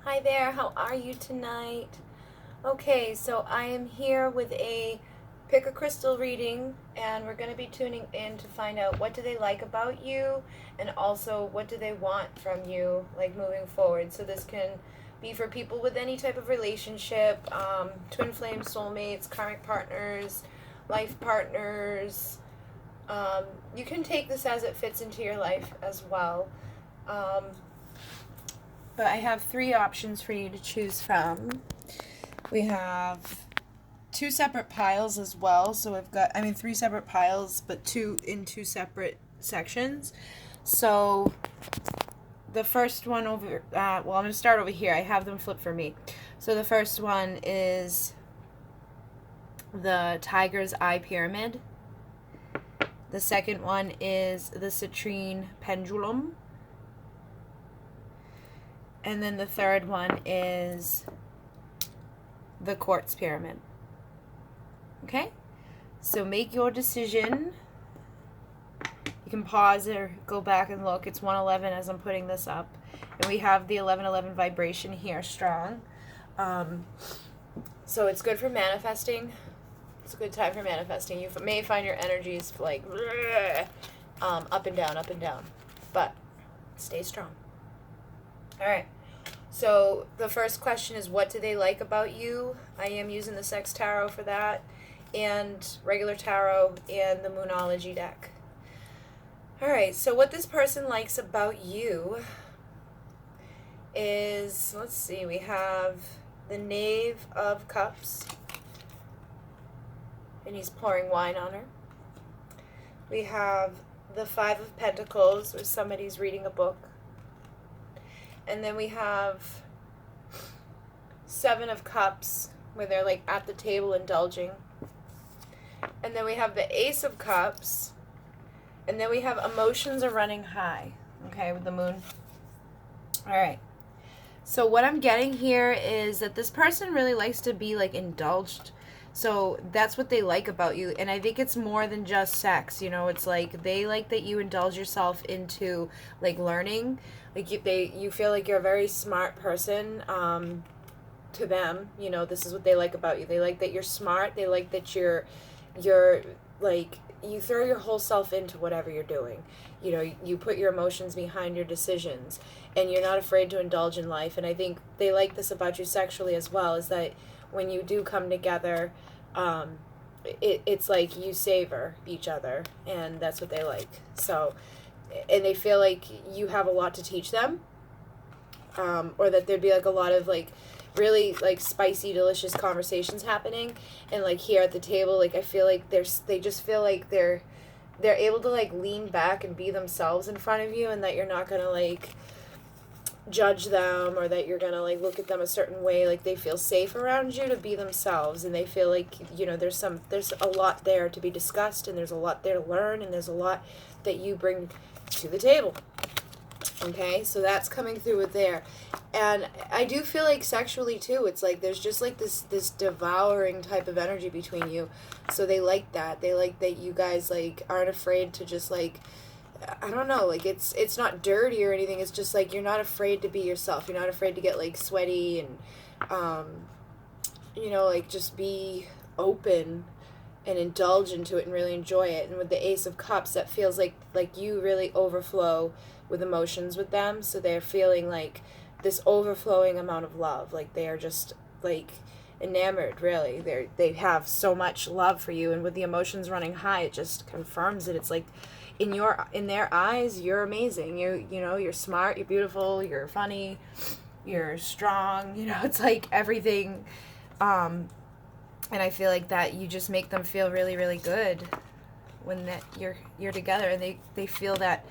Hi there, how are you tonight? Okay, so I am here with a pick a crystal reading, and we're going to be tuning in to find out what do they like about you and also what do they want from you, like moving forward. So this can be for people with any type of relationship, twin flame soulmates, karmic partners, life partners. You can take this as it fits into your life as well. Um, but I have three options for you to choose from. We have two separate piles as well. So I've got, three separate piles, but two separate sections. So the first one over, I'm going to start over here. I have them flipped for me. So the first one is the Tiger's Eye Pyramid. The second one is the citrine Pendulum. And then the third one is the quartz pyramid. Okay? So make your decision. You can pause or go back and look. It's 111 as I'm putting this up. And we have the 1111 vibration here strong. So it's good for manifesting. It's a good time for manifesting. You may find your energies like up and down, up and down. But stay strong. All right. So the first question is, what do they like about you? I am using the Sex Tarot for that, and regular tarot, and the Moonology deck. All right, so what this person likes about you is, let's see, we have the Knave of Cups, and he's pouring wine on her. We have the Five of Pentacles, where somebody's reading a book. And then we have Seven of Cups, where they're like at the table indulging. And then we have the Ace of Cups. And then we have emotions are running high. Okay, with the moon. All right. So what I'm getting here is that this person really likes to be like indulged. So that's what they like about you. And I think it's more than just sex. You know, it's like they like that you indulge yourself into like learning. Like you feel like you're a very smart person to them. You know, this is what they like about you. They like that you're smart. They like that you're like, you throw your whole self into whatever you're doing. You know, you put your emotions behind your decisions, and you're not afraid to indulge in life. And I think they like this about you sexually as well, is that when you do come together, it's like you savor each other, and that's what they like. So, and they feel like you have a lot to teach them, or that there'd be like a lot of like really like spicy, delicious conversations happening, and like here at the table, like I feel like they just feel like they're able to like lean back and be themselves in front of you, and that you're not gonna like judge them, or that you're gonna like look at them a certain way. Like they feel safe around you to be themselves, and they feel like, you know, there's a lot there to be discussed, and there's a lot there to learn, and there's a lot that you bring to the table. Okay, so that's coming through with there. And I do feel like sexually too, it's like there's just like this devouring type of energy between you. So they like that. They like that you guys like aren't afraid to just like, I don't know, like it's not dirty or anything. It's just like you're not afraid to be yourself. You're not afraid to get like sweaty and you know, like just be open and indulge into it and really enjoy it. And with the Ace of Cups, that feels like you really overflow with emotions with them. So they're feeling like this overflowing amount of love. Like they are just like enamored, really. They have so much love for you, and with the emotions running high, it just confirms it. It's like in their eyes, you're amazing. You know, you're smart, you're beautiful, you're funny, you're strong. You know, it's like everything. And I feel like that you just make them feel really, really good when that you're together, and they feel that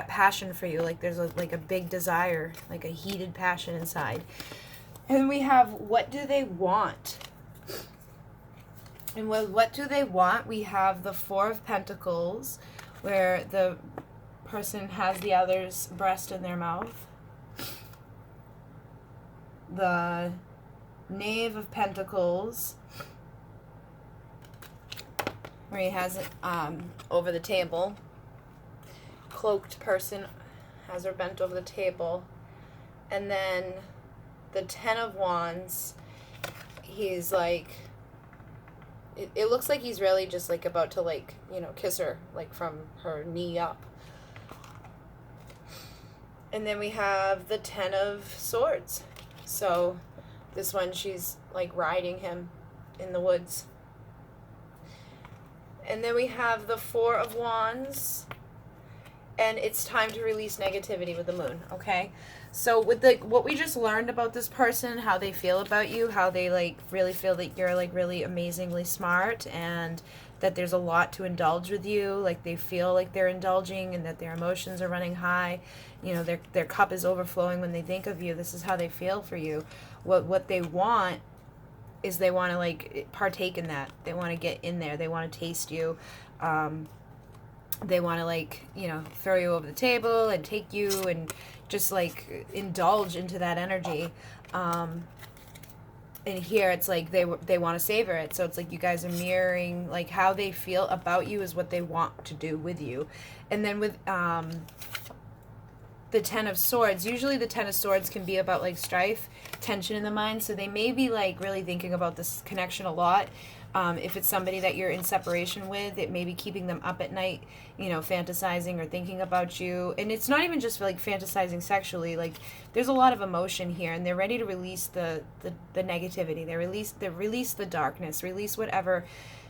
passion for you. Like there's a big desire, like a heated passion inside. And then we have, what do they want? And with what do they want, we have the Four of Pentacles, where the person has the other's breast in their mouth. The Knave of Pentacles, where he has it over the table. Cloaked person has her bent over the table. And then the Ten of Wands, he's like, it looks like he's really just like about to like, you know, kiss her like from her knee up. And then we have the Ten of Swords. So this one, she's like riding him in the woods. And then we have the Four of Wands. And it's time to release negativity with the moon, okay? So with the what we just learned about this person, how they feel about you, how they like really feel that you're like really amazingly smart and that there's a lot to indulge with you, like they feel like they're indulging and that their emotions are running high, you know, their cup is overflowing when they think of you. This is how they feel for you. What they want is they want to like partake in that. They want to get in there. They want to taste you. They want to like, you know, throw you over the table and take you and just like indulge into that energy. And here it's like they want to savor it. So it's like you guys are mirroring like how they feel about you is what they want to do with you. And then with the Ten of Swords, usually the Ten of Swords can be about like strife, tension in the mind. So they may be like really thinking about this connection a lot. If it's somebody that you're in separation with, it may be keeping them up at night, you know, fantasizing or thinking about you. And it's not even just like fantasizing sexually. Like there's a lot of emotion here, and they're ready to release the negativity. They release the darkness, release whatever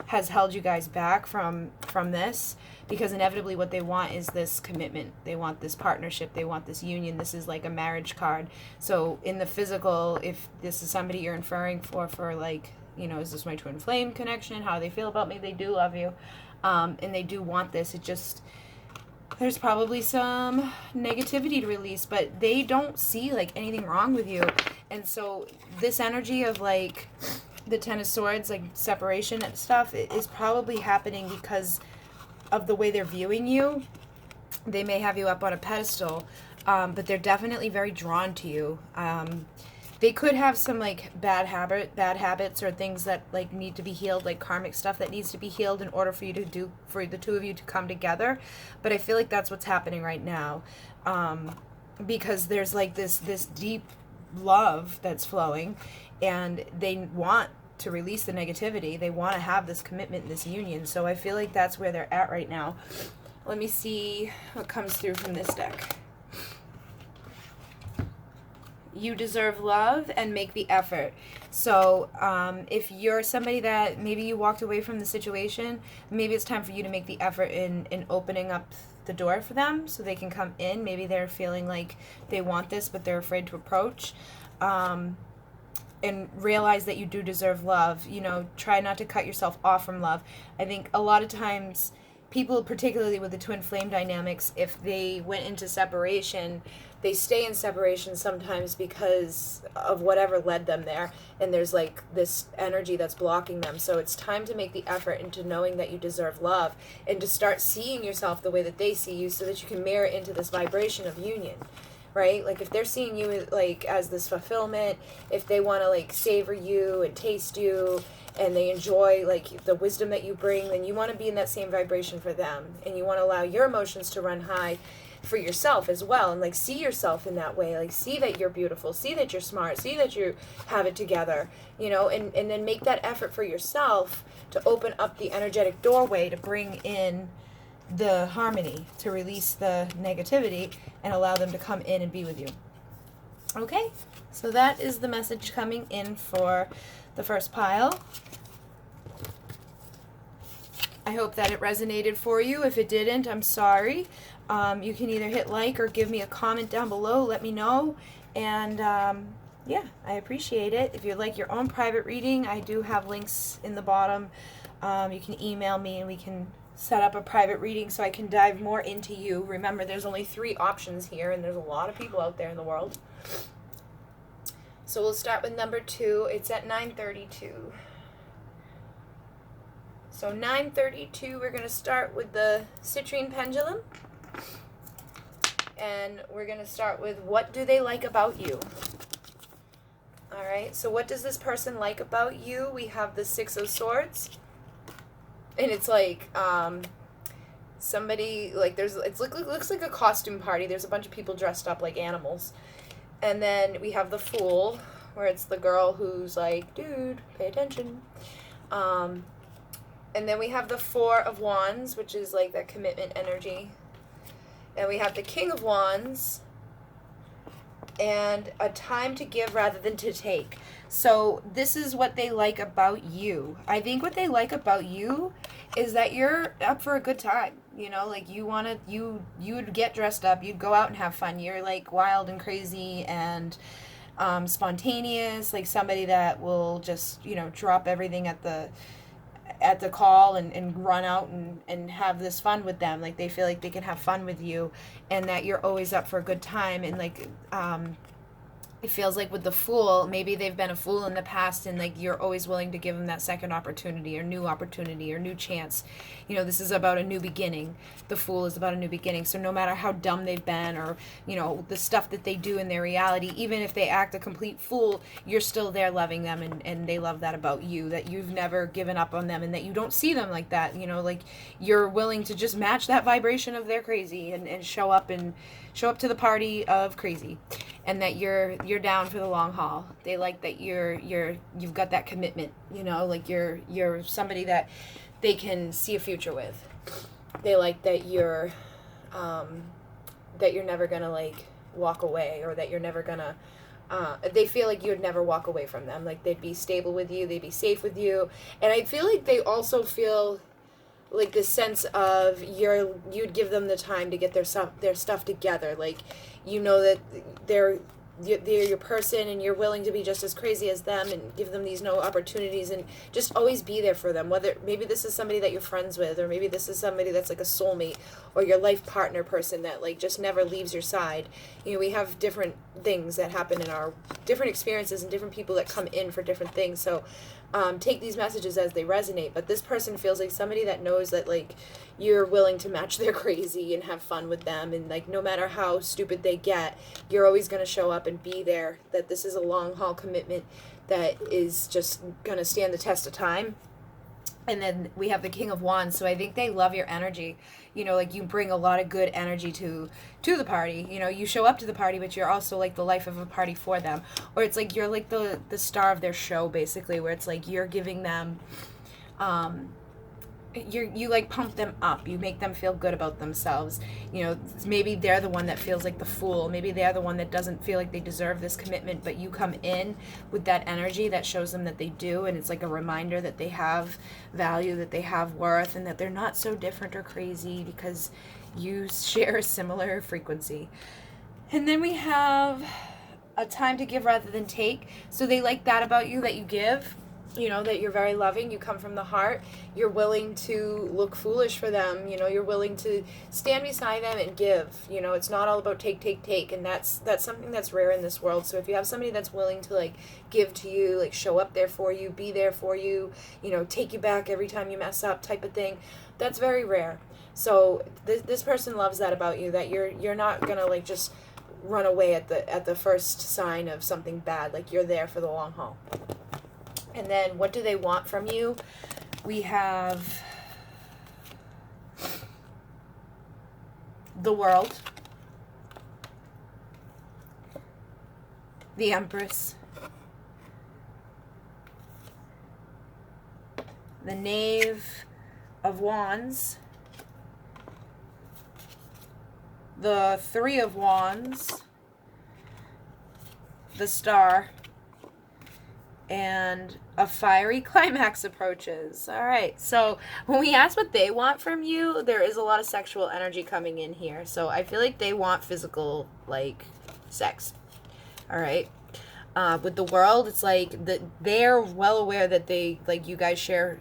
has held you guys back from this, because inevitably what they want is this commitment. They want this partnership. They want this union. This is like a marriage card. So in the physical, if this is somebody you're inferring for like, you know, is this my twin flame connection? How they feel about me? They do love you. And they do want this. It just, there's probably some negativity to release, but they don't see like anything wrong with you. And so this energy of like the Ten of Swords, like separation and stuff, is probably happening because of the way they're viewing you. They may have you up on a pedestal, but they're definitely very drawn to you. They could have some like bad habits or things that like need to be healed, like karmic stuff that needs to be healed in order for the two of you to come together. But I feel like that's what's happening right now, because there's like this deep love that's flowing, and they want to release the negativity. They want to have this commitment, this union. So I feel like that's where they're at right now. Let me see what comes through from this deck. You deserve love and make the effort. So if you're somebody that maybe you walked away from the situation, maybe it's time for you to make the effort in opening up the door for them so they can come in. Maybe they're feeling like they want this, but they're afraid to approach. And realize that you do deserve love. You know, try not to cut yourself off from love. I think a lot of times people, particularly with the twin flame dynamics, if they went into separation, they stay in separation sometimes because of whatever led them there, and there's like this energy that's blocking them. So it's time to make the effort into knowing that you deserve love and to start seeing yourself the way that they see you, so that you can mirror into this vibration of union, right? Like if they're seeing you like as this fulfillment, if they want to like savor you and taste you, and they enjoy like the wisdom that you bring, then you want to be in that same vibration for them, and you want to allow your emotions to run high for yourself as well, and like see yourself in that way, like see that you're beautiful, see that you're smart, see that you have it together, you know, and then make that effort for yourself to open up the energetic doorway to bring in the harmony, to release the negativity and allow them to come in and be with you. Okay, so that is the message coming in for the first pile. I hope that it resonated for you. If it didn't, I'm sorry. You can either hit like or give me a comment down below. Let me know. And yeah, I appreciate it. If you'd like your own private reading, I do have links in the bottom. You can email me and we can set up a private reading so I can dive more into you. Remember, there's only 3 options here, and there's a lot of people out there in the world. So we'll start with number 2. It's at 9:32. So 9:32, we're going to start with the citrine pendulum. And we're going to start with, what do they like about you? All right, so what does this person like about you? We have the 6 of Swords. And it's like somebody, like it looks like a costume party. There's a bunch of people dressed up like animals. And then we have the Fool, where it's the girl who's like, dude, pay attention. And then we have the Four of Wands, which is like that commitment energy. And we have the King of Wands, and a time to give rather than to take. So this is what they like about you. I think what they like about you is that you're up for a good time. You know, like you would get dressed up, you'd go out and have fun. You're like wild and crazy and spontaneous, like somebody that will just, you know, drop everything at the call and run out and have this fun with them. Like they feel like they can have fun with you, and that you're always up for a good time. And like it feels like with the Fool, maybe they've been a fool in the past, and like you're always willing to give them that second opportunity or new chance. You know, this is about a new beginning. The Fool is about a new beginning. So no matter how dumb they've been, or, you know, the stuff that they do in their reality, even if they act a complete fool, you're still there loving them, and they love that about you, that you've never given up on them, and that you don't see them like that. You know, like you're willing to just match that vibration of their crazy, and show up to the party of crazy, and that you're down for the long haul. They like that you've got that commitment, you know, like you're somebody that they can see a future with. They like that you're never gonna like walk away, or that you're never gonna they feel like you'd never walk away from them. Like they'd be stable with you, they'd be safe with you. And I feel like they also feel like this sense of you'd give them the time to get their stuff together. Like, you know that they're your person, and you're willing to be just as crazy as them, and give them these no opportunities, and just always be there for them. Whether maybe this is somebody that you're friends with, or maybe this is somebody that's like a soulmate or your life partner person that like just never leaves your side. You know, we have different things that happen in our different experiences, and different people that come in for different things. So take these messages as they resonate. But this person feels like somebody that knows that like you're willing to match their crazy and have fun with them, and like no matter how stupid they get, you're always going to show up and be there. That this is a long haul commitment that is just going to stand the test of time. And then we have the King of Wands. So I think they love your energy. You know, like you bring a lot of good energy to the party. You know, you show up to the party, but you're also like the life of a party for them. Or it's like you're like the star of their show, basically, where it's like you're giving them you like pump them up, you make them feel good about themselves. You know, maybe they're the one that feels like the fool, maybe they're the one that doesn't feel like they deserve this commitment, but you come in with that energy that shows them that they do, and it's like a reminder that they have value, that they have worth, and that they're not so different or crazy because you share a similar frequency. And then we have a time to give rather than take. So they like that about you, that you give. You know, that you're very loving, you come from the heart, you're willing to look foolish for them, you know, you're willing to stand beside them and give. You know, it's not all about take, and that's something that's rare in this world. So if you have somebody that's willing to like give to you, like show up there for you, be there for you, you know, take you back every time you mess up type of thing, that's very rare. So this person loves that about you, that you're not gonna like just run away at the first sign of something bad. Like you're there for the long haul. And then what do they want from you? We have the World, the Empress, the Knave of Wands, the Three of Wands, the Star, and a fiery climax approaches. All right, so when we ask what they want from you, there is a lot of sexual energy coming in here. So I feel like they want physical, like, sex. All right. With the World, it's like that they're well aware that they, like, you guys share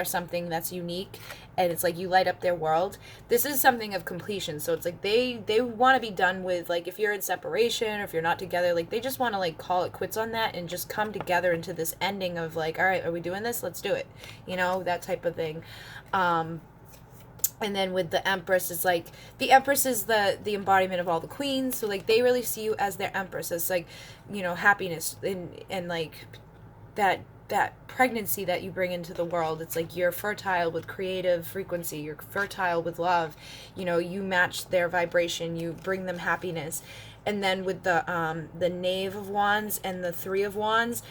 something that's unique, and it's like you light up their world. This is something of completion. So it's like they want to be done with, like, if you're in separation or if you're not together, like they just want to like call it quits on that and just come together into this ending of like, all right, are we doing this? Let's do it. You know, that type of thing. And then with the Empress, it's like the Empress is the embodiment of all the queens. So like they really see you as their Empress, as like, you know, happiness and like that pregnancy that you bring into the world. It's like you're fertile with creative frequency, you're fertile with love, you know, you match their vibration, you bring them happiness. And then with the Knave of Wands and the Three of Wands,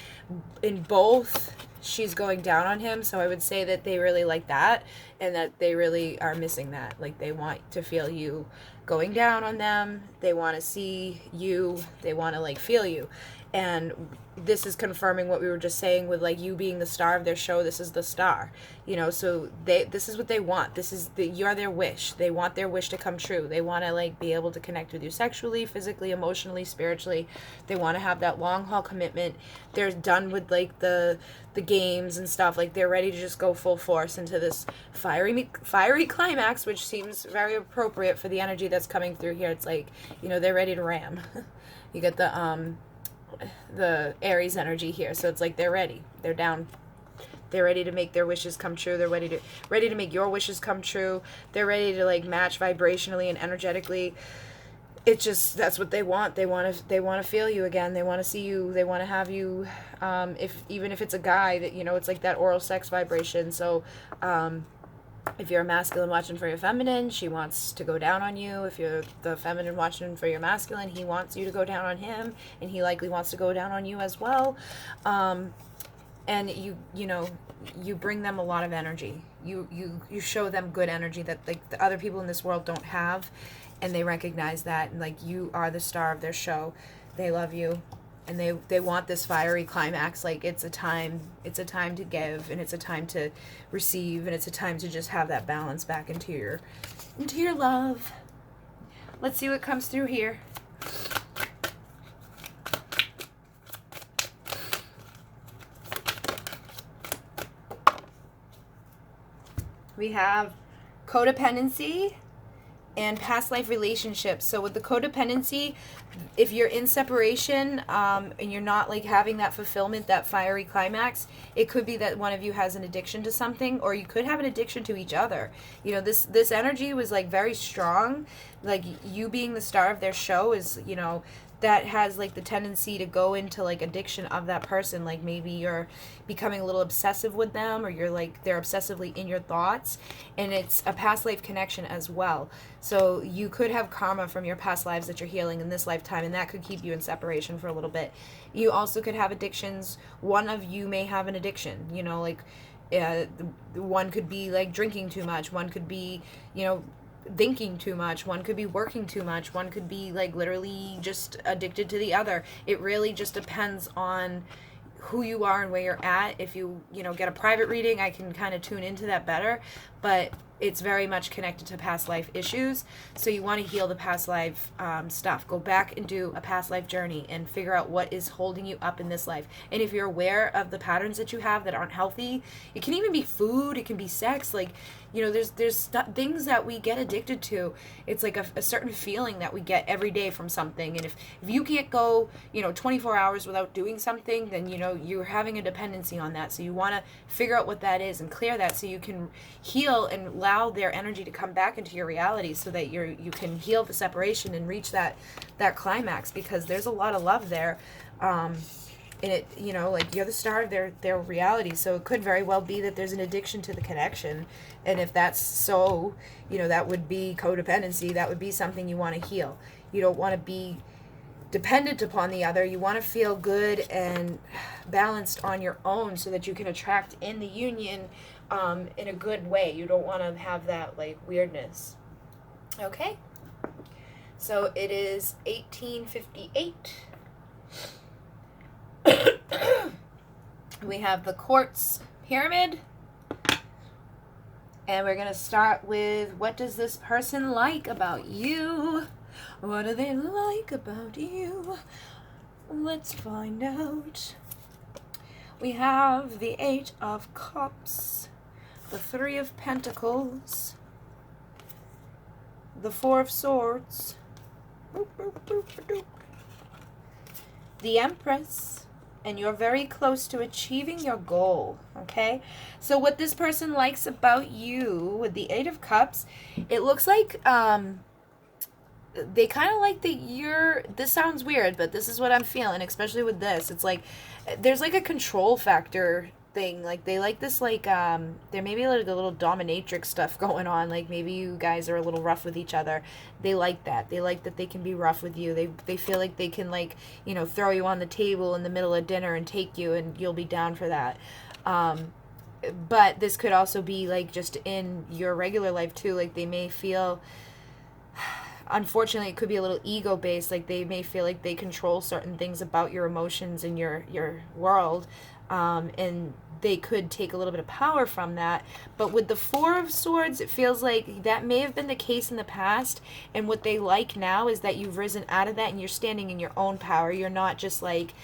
in both, she's going down on him. So I would say that they really like that, and that they really are missing that. Like, they want to feel you going down on them. They want to see you. They want to, like, feel you. And this is confirming what we were just saying with, like, you being the star of their show. This is the star, so this is what they want. You're their wish. They want their wish to come true. They want to, like, be able to connect with you sexually, physically, emotionally, spiritually. They want to have that long haul commitment. They're done with, like, the games and stuff. Like, they're ready to just go full force into this fiery climax, which seems very appropriate for the energy that's coming through here. It's like, they're ready to ram. You get the Aries energy here, so it's like they're ready, they're down, they're ready to make their wishes come true. They're ready to make your wishes come true. They're ready to, like, match vibrationally and energetically. It's just, that's what they want. They want to feel you again. They want to see you. They want to have you, even if it's a guy, that it's like that oral sex vibration. So if you're a masculine watching for your feminine, she wants to go down on you. If you're the feminine watching for your masculine, he wants you to go down on him, and he likely wants to go down on you as well. And you bring them a lot of energy. You show them good energy that, like, the other people in this world don't have, and they recognize that, and, like, you are the star of their show. They love you. And they want this fiery climax. Like, it's a time to give, and it's a time to receive, and it's a time to just have that balance back into your love. Let's see what comes through here. We have codependency and past life relationships. So with the codependency, if you're in separation, and you're not, like, having that fulfillment, that fiery climax, it could be that one of you has an addiction to something, or you could have an addiction to each other. This energy was, like, very strong. Like, you being the star of their show is, that has, like, the tendency to go into, like, addiction of that person. Like, maybe you're becoming a little obsessive with them, or you're, like, they're obsessively in your thoughts, and it's a past life connection as well. So you could have karma from your past lives that you're healing in this lifetime, and that could keep you in separation for a little bit. You also could have addictions. One of you may have an addiction, like, one could be, like, drinking too much. One could be, thinking too much. One could be working too much. One could be, like, literally just addicted to the other. It really just depends on who you are and where you're at. If you get a private reading, I can kind of tune into that better, but it's very much connected to past life issues. So you want to heal the past life stuff. Go back and do a past life journey and figure out what is holding you up in this life. And if you're aware of the patterns that you have that aren't healthy, it can even be food, it can be sex. Like, there's things that we get addicted to. It's like a certain feeling that we get every day from something. And if you can't go 24 hours without doing something, then you're having a dependency on that. So you want to figure out what that is and clear that, so you can heal and allow their energy to come back into your reality, so that you can heal the separation and reach that climax, because there's a lot of love there. And it, like, you're the star of their reality. So it could very well be that there's an addiction to the connection. And if that's so, that would be codependency. That would be something you want to heal. You don't want to be dependent upon the other. You want to feel good and balanced on your own, so that you can attract in the union in a good way. You don't want to have that, like, weirdness. Okay. So it is 1858. We have the quartz pyramid, and we're going to start with, what does this person like about you? What do they like about you? Let's find out. We have the Eight of Cups, the Three of Pentacles, the Four of Swords, the Empress, and you're very close to achieving your goal, okay? So what this person likes about you with the Eight of Cups, it looks like they kind of like that this sounds weird, but this is what I'm feeling, especially with this. It's like there's, like, a control factor thing. Like, they like this, like, there may be like a little dominatrix stuff going on. Like, maybe you guys are a little rough with each other. They like that. They like that they can be rough with you. They feel like they can, like, you know, throw you on the table in the middle of dinner and take you, and you'll be down for that. But this could also be, like, just in your regular life, too. Like, they may feel, unfortunately, it could be a little ego-based. Like, they may feel like they control certain things about your emotions and your world, and they could take a little bit of power from that. But with the Four of Swords, it feels like that may have been the case in the past, and what they like now is that you've risen out of that and you're standing in your own power. You're not just, like,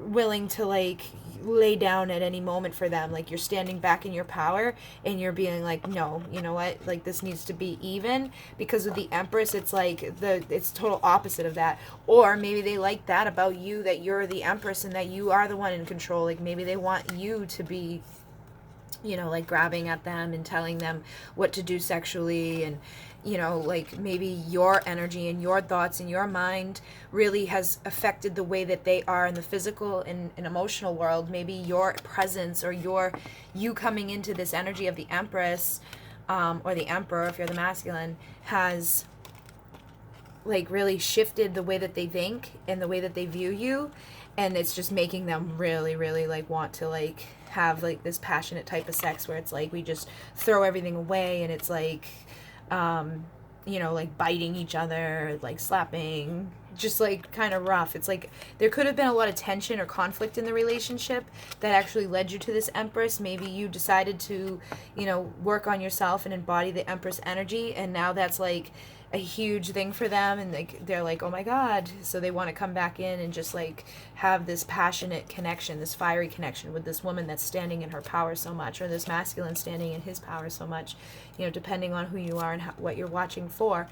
willing to, like, lay down at any moment for them. Like, you're standing back in your power and you're being like, no, you know what, like, this needs to be even. Because with the Empress, it's like it's total opposite of that. Or maybe they like that about you, that you're the Empress and that you are the one in control. Like, maybe they want you to be, you know, like, grabbing at them and telling them what to do sexually. And, you know, like, maybe your energy and your thoughts and your mind really has affected the way that they are in the physical and emotional world. Maybe your presence or you coming into this energy of the Empress, or the Emperor, if you're the masculine, has, like, really shifted the way that they think and the way that they view you. And it's just making them really, really, like, want to, like, have, like, this passionate type of sex where it's like we just throw everything away, and it's like, you know, like, biting each other, like, slapping, just, like, kind of rough. It's like there could have been a lot of tension or conflict in the relationship that actually led you to this Empress. Maybe you decided to, you know, work on yourself and embody the Empress energy, and now that's, like, a huge thing for them, and, like, they're like, oh my god, so they want to come back in and just, like, have this passionate connection, this fiery connection with this woman that's standing in her power so much, or this masculine standing in his power so much, you know, depending on who you are and what you're watching for.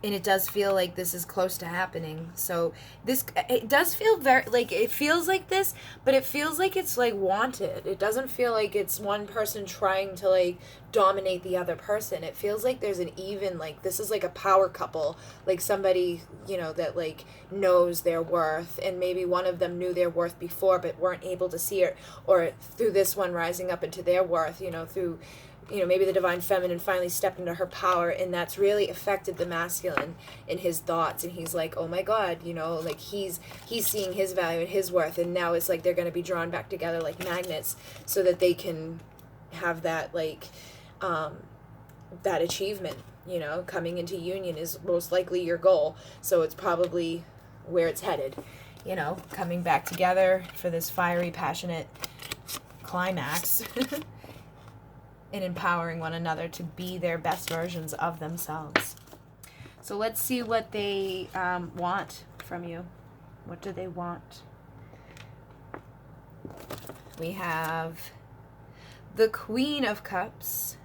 And it does feel like this is close to happening. So it does feel very, like, it feels like this, but it feels like it's, like, wanted. It doesn't feel like it's one person trying to, like, dominate the other person. It feels like there's an even, like, this is like a power couple, like somebody, you know, that, like, knows their worth, and maybe one of them knew their worth before but weren't able to see it, or through this one rising up into their worth, you know, through, you know, maybe the divine feminine finally stepped into her power, and that's really affected the masculine in his thoughts, and he's like, oh my god, you know, like, he's seeing his value and his worth, and now it's like they're going to be drawn back together like magnets so that they can have that, like, that achievement, you know. Coming into union is most likely your goal, so it's probably where it's headed, you know, coming back together for this fiery, passionate climax. And empowering one another to be their best versions of themselves. So let's see what they want from you. What do they want? We have the Queen of Cups,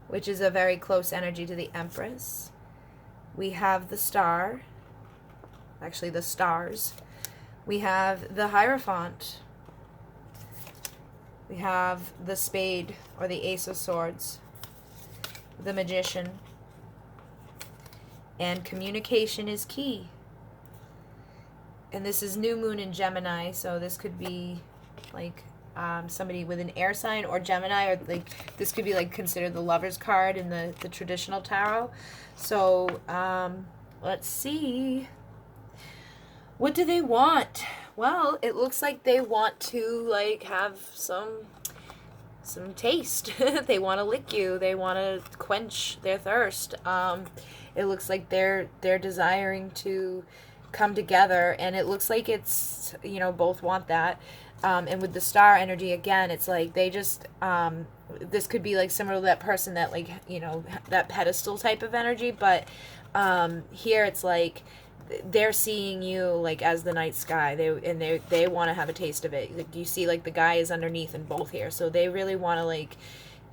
which is a very close energy to the Empress. We have the Star, actually the Stars. We have the Hierophant. We have the Spade, or the Ace of Swords, the Magician, and communication is key. And this is new moon in Gemini, so this could be, like, somebody with an air sign or Gemini, or, like, this could be, like, considered the Lover's card in the traditional tarot. So let's see. What do they want? Well, it looks like they want to, like, have some taste. They want to lick you. They want to quench their thirst. It looks like they're desiring to come together, and it looks like it's, you know, both want that. And with the Star energy, again, it's like they just, this could be, like, similar to that person that, like, you know, that pedestal type of energy, but here it's like they're seeing you, like, as the night sky. They want to have a taste of it. Like, you see, like, the guy is underneath in both here, so they really want to, like,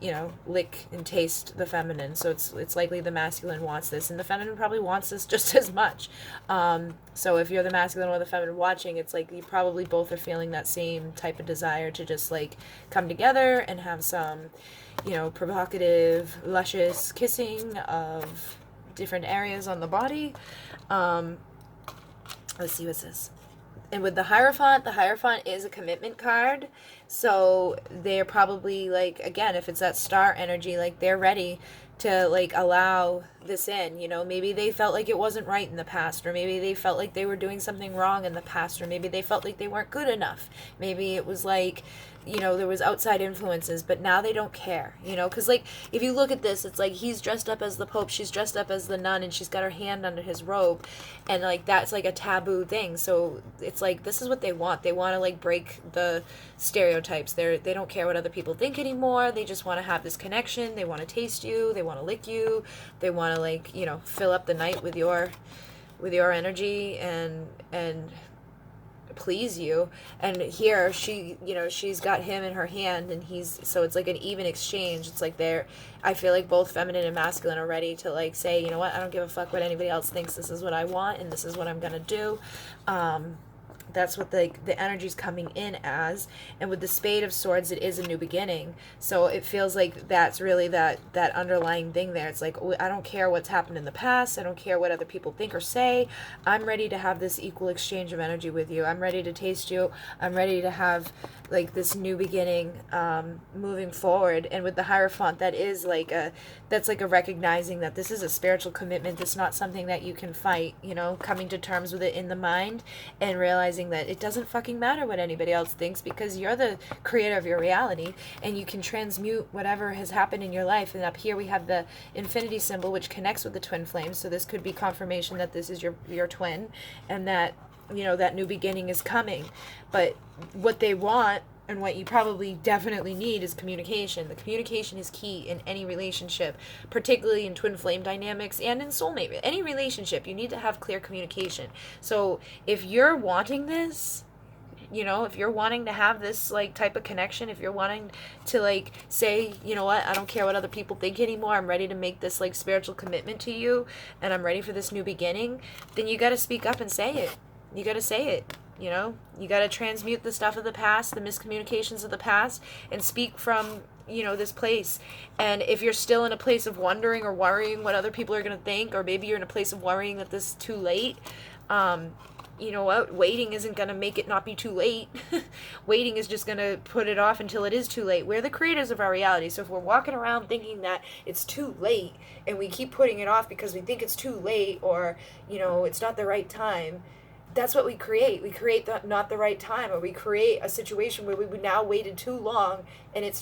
you know, lick and taste the feminine. So it's likely the masculine wants this, and the feminine probably wants this just as much. So if you're the masculine or the feminine watching, it's like you probably both are feeling that same type of desire to just, like, come together and have some, you know, provocative, luscious kissing of different areas on the body. Let's see what's this. And with the Hierophant is a commitment card. So they're probably like, again, if it's that star energy, like they're ready to like allow this in. Maybe they felt like it wasn't right in the past, or maybe they felt like they were doing something wrong in the past, or maybe they felt like they weren't good enough. Maybe it was like, there was outside influences, but now they don't care, because like if you look at this, it's like he's dressed up as the Pope, she's dressed up as the nun, and she's got her hand under his robe, and like that's like a taboo thing. So it's like this is what they want. They want to like break the stereotypes. They don't care what other people think anymore. They just want to have this connection. They want to taste you. They want to lick you. They want to like fill up the night with your energy and please you. And here she's got him in her hand, and so it's like an even exchange. It's like I feel like both feminine and masculine are ready to like say, you know what, I don't give a fuck what anybody else thinks. This is what I want, and this is what I'm gonna do. That's what the energy's coming in as. And with the Spade of Swords, it is a new beginning. So it feels like that's really that underlying thing there. It's like, I don't care what's happened in the past. I don't care what other people think or say. I'm ready to have this equal exchange of energy with you. I'm ready to taste you. I'm ready to have like this new beginning, moving forward. And with the Hierophant, that's like a recognizing that this is a spiritual commitment. It's not something that you can fight, coming to terms with it in the mind and realizing that it doesn't fucking matter what anybody else thinks, because you're the creator of your reality, and you can transmute whatever has happened in your life. And up here we have the infinity symbol, which connects with the twin flames. So this could be confirmation that this is your twin, and that that new beginning is coming. But what they want, and what you probably definitely need, is communication. The communication is key in any relationship, particularly in twin flame dynamics and in soulmate. Any relationship, you need to have clear communication. So if you're wanting this, if you're wanting to have this like type of connection, if you're wanting to like say, you know what, I don't care what other people think anymore, I'm ready to make this like spiritual commitment to you, and I'm ready for this new beginning, then you got to speak up and say it. You got to say it. You got to transmute the stuff of the past, the miscommunications of the past, and speak from, this place. And if you're still in a place of wondering or worrying what other people are going to think, or maybe you're in a place of worrying that this is too late, you know what? Waiting isn't going to make it not be too late. Waiting is just going to put it off until it is too late. We're the creators of our reality. So if we're walking around thinking that it's too late, and we keep putting it off because we think it's too late, or, it's not the right time, that's what we create. We create not the right time, or we create a situation where we now waited too long, and it's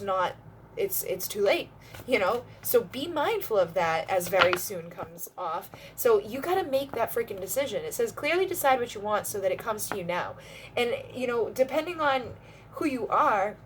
too late, So be mindful of that as very soon comes off. So you got to make that freaking decision. It says clearly decide what you want so that it comes to you now. And, depending on who you are,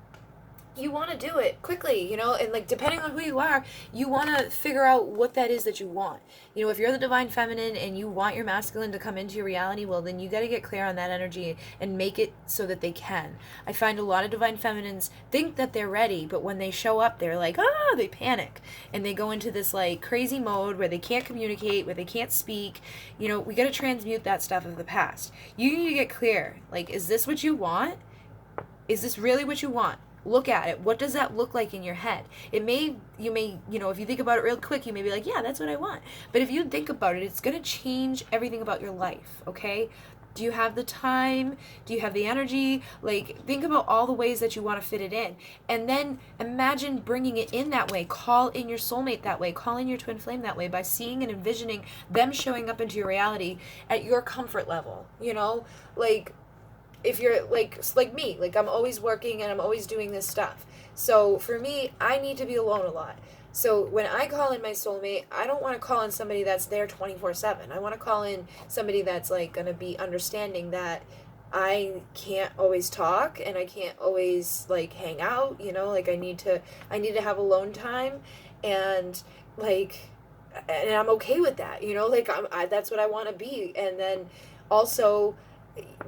you want to do it quickly, and like depending on who you are, you want to figure out what that is that you want. If you're the divine feminine and you want your masculine to come into your reality, well, then you got to get clear on that energy and make it so that they can. I find a lot of divine feminines think that they're ready, but when they show up, they're like, they panic, and they go into this like crazy mode where they can't communicate, where they can't speak. We got to transmute that stuff of the past. You need to get clear. Like, is this what you want? Is this really what you want? Look at it. What does that look like in your head? You may, if you think about it real quick, you may be like, yeah, that's what I want. But if you think about it, it's going to change everything about your life, okay? Do you have the time? Do you have the energy? Like, think about all the ways that you want to fit it in. And then imagine bringing it in that way. Call in your soulmate that way. Call in your twin flame that way, by seeing and envisioning them showing up into your reality at your comfort level, Like, if you're like me, like I'm always working and I'm always doing this stuff. So for me, I need to be alone a lot. So when I call in my soulmate, I don't want to call in somebody that's there 24/7. I want to call in somebody that's like going to be understanding that I can't always talk and I can't always like hang out, like I need to have alone time, and I'm okay with that, like that's what I want to be. And then also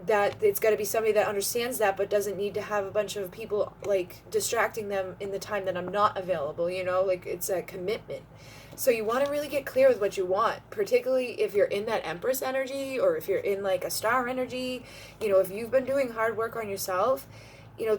that it's got to be somebody that understands that, but doesn't need to have a bunch of people like distracting them in the time that I'm not available, like it's a commitment. So you want to really get clear with what you want, particularly if you're in that Empress energy, or if you're in like a star energy. If you've been doing hard work on yourself,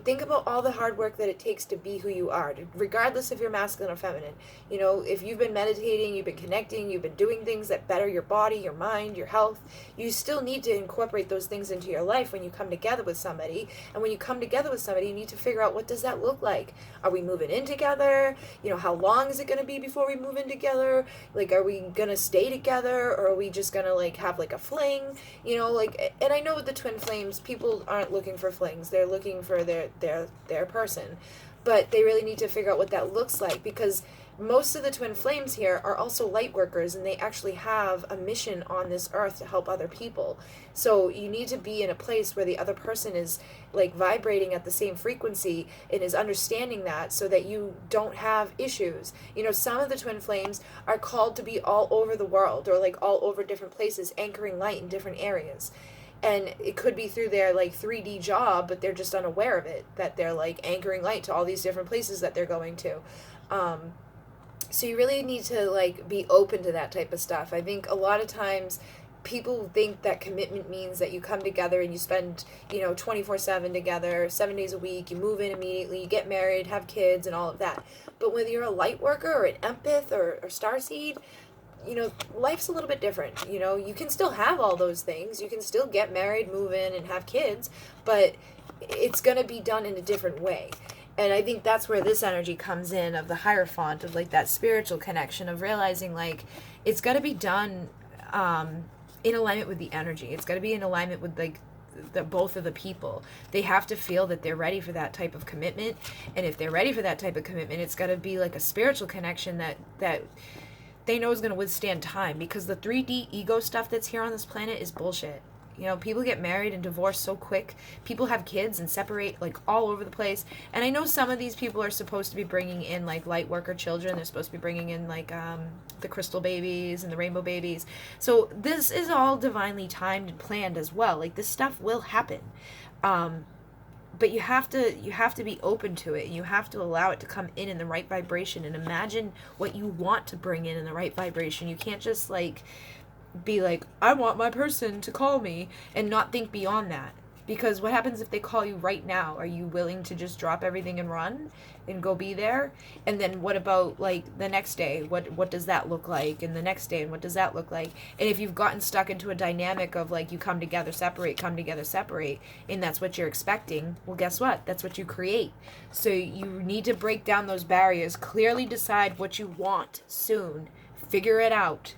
think about all the hard work that it takes to be who you are, regardless if you're masculine or feminine. If you've been meditating, you've been connecting, you've been doing things that better your body, your mind, your health, you still need to incorporate those things into your life when you come together with somebody. And when you come together with somebody, you need to figure out, what does that look like? Are we moving in together? How long is it going to be before we move in together? Are we going to stay together, or are we just going to have a fling? And I know with the twin flames, people aren't looking for flings. They're looking for their person. But they really need to figure out what that looks like, because most of the twin flames here are also light workers, and they actually have a mission on this earth to help other people. So you need to be in a place where the other person is vibrating at the same frequency and is understanding that, so that you don't have issues. Some of the twin flames are called to be all over the world, or all over different places, anchoring light in different areas. And it could be through their 3D job, but they're just unaware of it, that they're anchoring light to all these different places that they're going to. So you really need to be open to that type of stuff. I think a lot of times people think that commitment means that you come together and you spend 24/7 together, 7 days a week, you move in immediately, you get married, have kids, and all of that. But when you're a light worker or an empath or starseed, life's a little bit different. You can still have all those things. You can still get married, move in, and have kids, but it's going to be done in a different way. And I think that's where this energy comes in, of the Hierophant, of that spiritual connection, of realizing it's got to be done in alignment with the energy. It's got to be in alignment with the both of the people. They have to feel that they're ready for that type of commitment. And if they're ready for that type of commitment, it's got to be a spiritual connection that they know is going to withstand time, because the 3D ego stuff that's here on this planet is bullshit. People get married and divorce so quick. People have kids and separate all over the place. And I know some of these people are supposed to be bringing in light worker children. They're supposed to be bringing in the crystal babies and the rainbow babies. So this is all divinely timed and planned as well. This stuff will happen. But you have to be open to it, and you have to allow it to come in the right vibration, and imagine what you want to bring in the right vibration. You can't just be I want my person to call me, and not think beyond that. Because what happens if they call you right now? Are you willing to just drop everything and run and go be there? And then what about the next day? What does that look like? And the next day, and what does that look like? And if you've gotten stuck into a dynamic of you come together, separate, and that's what you're expecting, well, guess what? That's what you create. So you need to break down those barriers, clearly decide what you want soon, figure it out,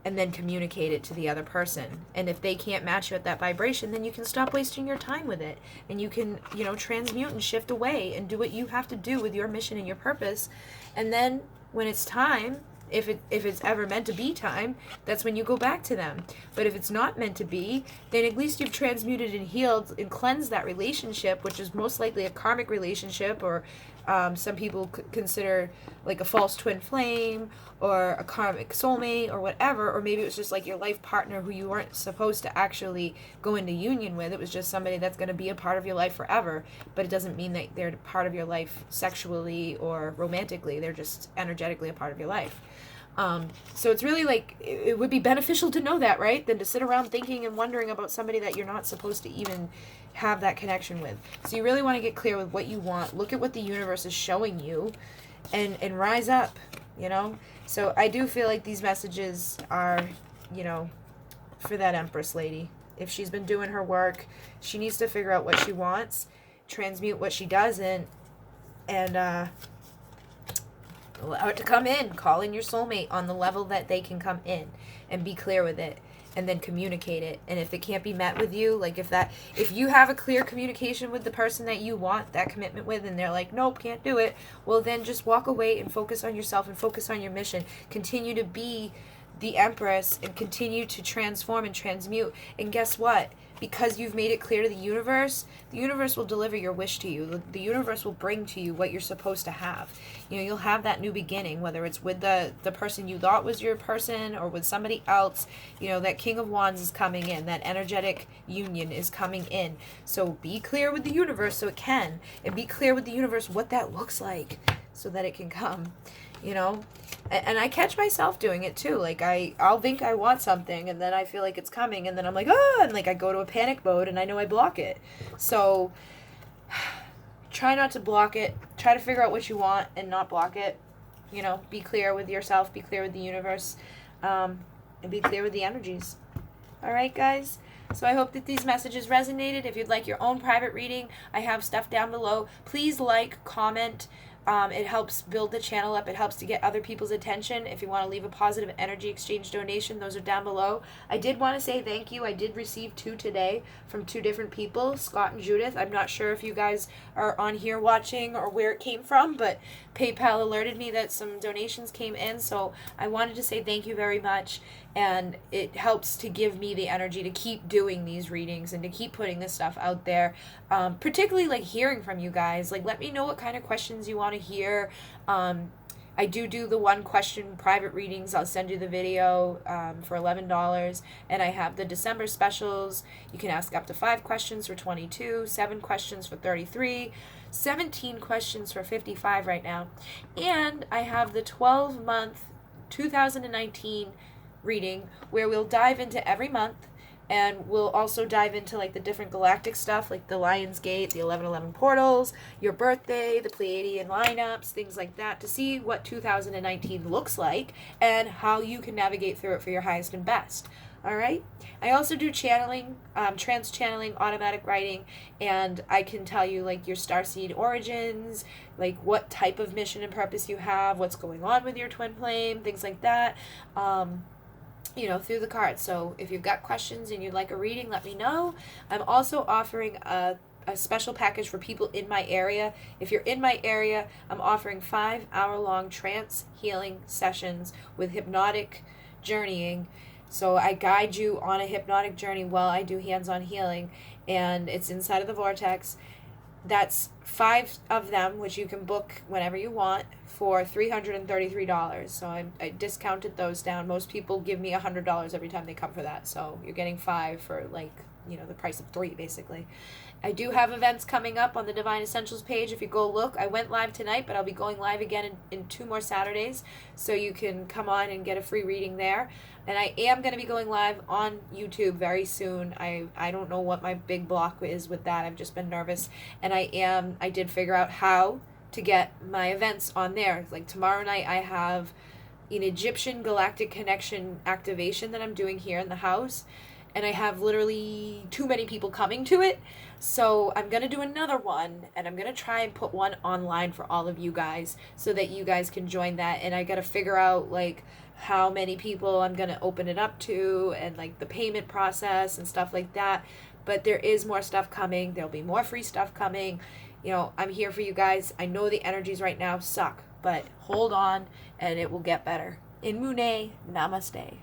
and then communicate it to the other person. And if they can't match you at that vibration, then you can stop wasting your time with it. And you can, transmute and shift away and do what you have to do with your mission and your purpose. And then when it's time, if it's ever meant to be time, that's when you go back to them. But if it's not meant to be, then at least you've transmuted and healed and cleansed that relationship, which is most likely a karmic relationship, or some people consider a false twin flame, or a karmic soulmate, or whatever. Or maybe it was just your life partner who you weren't supposed to actually go into union with. It was just somebody that's going to be a part of your life forever, but it doesn't mean that they're part of your life sexually or romantically. They're just energetically a part of your life. So it's really it would be beneficial to know that, right? Than to sit around thinking and wondering about somebody that you're not supposed to even have that connection with. So you really want to get clear with what you want. Look at what the universe is showing you, and rise up, So I do feel these messages are, for that Empress lady. If she's been doing her work, she needs to figure out what she wants, transmute what she doesn't, and allow it to come in. Call in your soulmate on the level that they can come in, and be clear with it, and then communicate it. And if it can't be met with you, if you have a clear communication with the person that you want that commitment with, and they're nope, can't do it, well, then just walk away and focus on yourself and focus on your mission. Continue to be the Empress and continue to transform and transmute. And guess what? Because you've made it clear to the universe will deliver your wish to you. The universe will bring to you what you're supposed to have. You'll have that new beginning, whether it's with the person you thought was your person, or with somebody else. That King of Wands is coming in. That energetic union is coming in. So be clear with the universe so it can. And be clear with the universe what that looks like so that it can come. And I catch myself doing it too. I'll think I want something, and then I feel it's coming, and then I'm and I go to a panic mode, and I know I block it. So Try not to block it. Try to figure out what you want and not block it. You know, be clear with yourself, be clear with the universe, and be clear with the energies. All right, guys? So I hope that these messages resonated. If you'd like your own private reading, I have stuff down below. Please like, comment. It helps build the channel up. It helps to get other people's attention. If you want to leave a positive energy exchange donation, those are down below. I did want to say thank you. I did receive 2 today from 2 different people, Scott and Judith. I'm not sure if you guys are on here watching or where it came from, but PayPal alerted me that some donations came in, so I wanted to say thank you very much. And it helps to give me the energy to keep doing these readings and to keep putting this stuff out there, particularly like hearing from you guys. Like, let me know what kind of questions you want to hear. I do the 1 question private readings. I'll send you the video for $11, and I have the December specials. You can ask up to 5 questions for $22, 7 questions for $33, 17 questions for $55 right now, and I have the 12-month 2019 reading where we'll dive into every month, and we'll also dive into like the different galactic stuff, like the Lion's Gate, the 1111 portals, your birthday, the Pleiadian lineups, things like that, to see what 2019 looks like and how you can navigate through it for your highest and best. All right. I also do channeling, trance channeling, automatic writing, and I can tell you like your starseed origins, like what type of mission and purpose you have, what's going on with your twin flame, things like that. You know, through the cards. So if you've got questions and you'd like a reading, let me know. I'm also offering a special package for people in my area. If you're in my area, I'm offering 5-hour-long trance healing sessions with hypnotic journeying. So I guide you on a hypnotic journey while I do hands-on healing, and it's inside of the vortex. That's 5 of them, which you can book whenever you want, for $333. So I discounted those down. Most people give me $100 every time they come for that. So you're getting 5 for, like, you know, the price of 3, basically. I do have events coming up on the Divine Essentials page. If you go look, I went live tonight, but I'll be going live again in 2 more Saturdays. So you can come on and get a free reading there. And I am going to be going live on YouTube very soon. I don't know what my big block is with that. I've just been nervous. And I did figure out how to get my events on there. Like tomorrow night I have an Egyptian Galactic Connection activation that I'm doing here in the house. And I have literally too many people coming to it. So I'm going to do another one, and I'm going to try and put one online for all of you guys so that you guys can join that. And I got to figure out like how many people I'm going to open it up to, and like the payment process and stuff like that. But there is more stuff coming. There'll be more free stuff coming. You know, I'm here for you guys. I know the energies right now suck, but hold on and it will get better. In Mune, namaste.